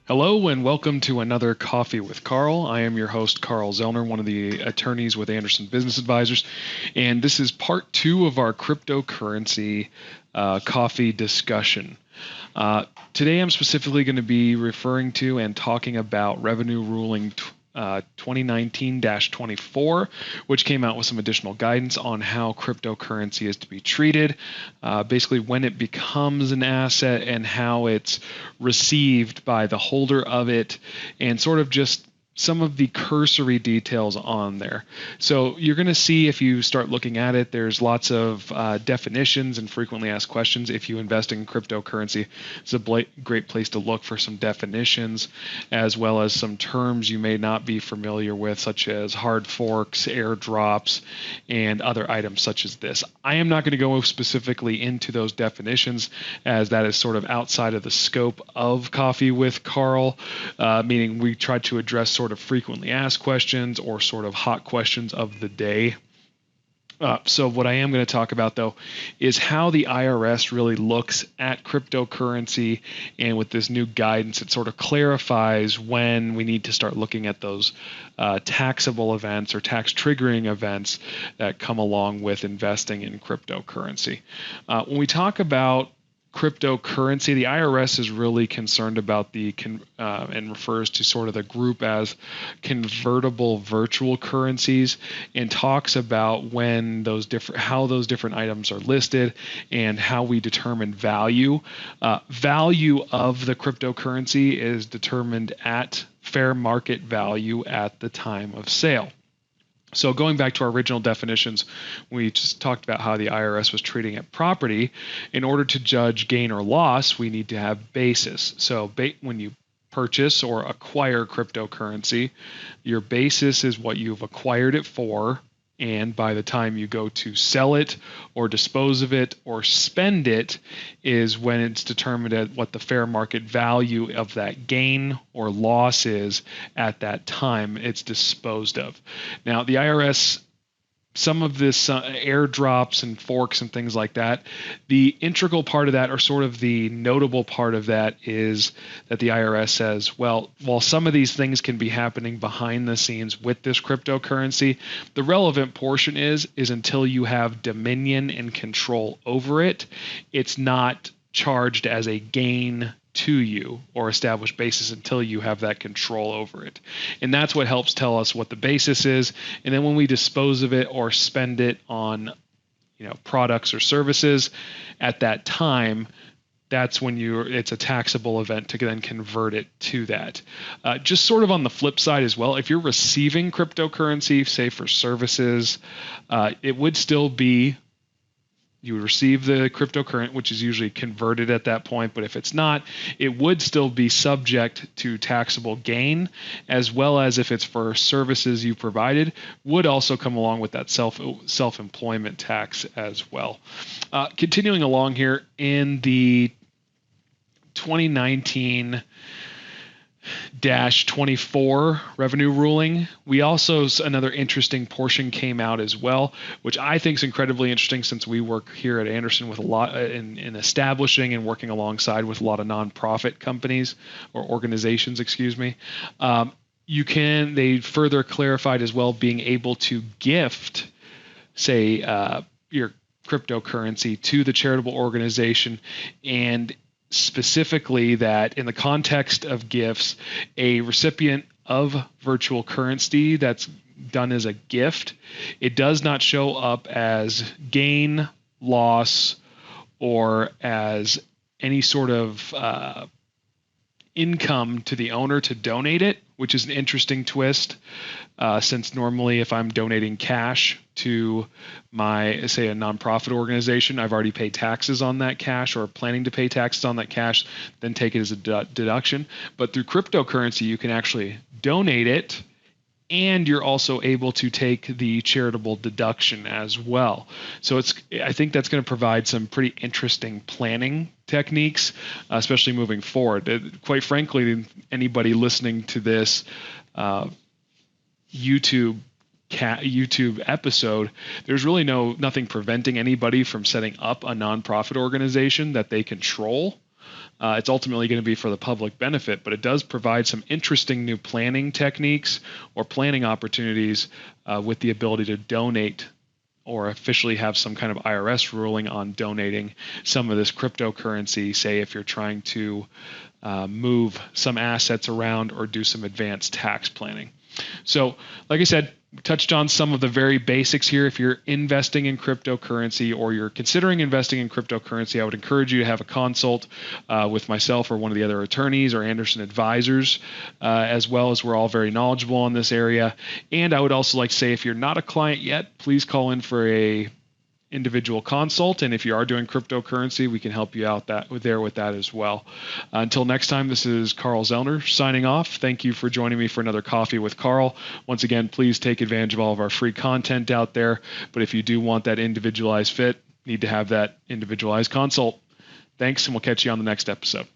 Hello and welcome to another Coffee with Carl. I am your host, Carl Zoellner, one of the attorneys with Anderson Business Advisors, and this is part two of our cryptocurrency coffee discussion. Today I'm specifically going to be referring to and talking about Revenue Ruling 2019-24, which came out with some additional guidance on how cryptocurrency is to be treated, basically when it becomes an asset and how it's received by the holder of it, and sort of just some of the cursory details on there. So you're going to see, if you start looking at it, there's lots of definitions and frequently asked questions. If you invest in cryptocurrency, it's a great place to look for some definitions, as well as some terms you may not be familiar with, such as hard forks, airdrops, and other items such as this. I am not going to go specifically into those definitions, as that is sort of outside of the scope of Coffee with Carl, meaning we try to address sort of frequently asked questions or sort of hot questions of the day. So what I am going to talk about, though, is how the IRS really looks at cryptocurrency, and with this new guidance, it sort of clarifies when we need to start looking at those taxable events or tax triggering events that come along with investing in cryptocurrency. When we talk about cryptocurrency, the IRS is really concerned about and refers to sort of the group as convertible virtual currencies, and talks about how those different items are listed and how we determine value. Value of the cryptocurrency is determined at fair market value at the time of sale. So going back to our original definitions, we just talked about how the IRS was treating it property. In order to judge gain or loss, we need to have basis. So when you purchase or acquire cryptocurrency, your basis is what you've acquired it for, and by the time you go to sell it or dispose of it or spend it is when it's determined at what the fair market value of that gain or loss is at that time it's disposed of. Now, the IRS, some of this airdrops and forks and things like that, the integral part of that, or sort of the notable part of that, is that the IRS says, well, while some of these things can be happening behind the scenes with this cryptocurrency, the relevant portion is until you have dominion and control over it, it's not charged as a gain to you or established basis until you have that control over it. And that's what helps tell us what the basis is. And then when we dispose of it or spend it on, products or services at that time, that's when it's a taxable event to then convert it to that. Just sort of on the flip side as well, if you're receiving cryptocurrency, say for services, it would still be, you would receive the cryptocurrency, which is usually converted at that point. But if it's not, it would still be subject to taxable gain, as well as if it's for services you provided, would also come along with that self-employment tax as well. Continuing along here, in the 2019-24 revenue ruling, we also, another interesting portion came out as well, which I think is incredibly interesting, since we work here at Anderson with a lot in establishing and working alongside with a lot of nonprofit companies or organizations, they further clarified as well, being able to gift, say, your cryptocurrency to the charitable organization, and specifically that in the context of gifts, a recipient of virtual currency that's done as a gift, it does not show up as gain, loss, or as any sort of income to the owner to donate it, which is an interesting twist, since normally if I'm donating cash to my, say, a nonprofit organization, I've already paid taxes on that cash or planning to pay taxes on that cash, then take it as a deduction. But through cryptocurrency, you can actually donate it, and you're also able to take the charitable deduction as well. So I think that's going to provide some pretty interesting planning techniques, especially moving forward. Quite frankly, anybody listening to this YouTube episode, there's really nothing preventing anybody from setting up a nonprofit organization that they control. It's ultimately going to be for the public benefit, but it does provide some interesting new planning techniques or planning opportunities with the ability to donate or officially have some kind of IRS ruling on donating some of this cryptocurrency, say if you're trying to move some assets around or do some advanced tax planning. So, like I said, we touched on some of the very basics here. If you're investing in cryptocurrency or you're considering investing in cryptocurrency, I would encourage you to have a consult with myself or one of the other attorneys or Anderson advisors, as well as we're all very knowledgeable in this area. And I would also like to say, if you're not a client yet, please call in for a individual consult, and if you are doing cryptocurrency, we can help you out there with that as well. Until next time, this is Carl Zoellner signing off. Thank you for joining me for another Coffee with Carl. Once again, please take advantage of all of our free content out there, but if you do want that individualized fit, need to have that individualized consult. Thanks, and we'll catch you on the next episode.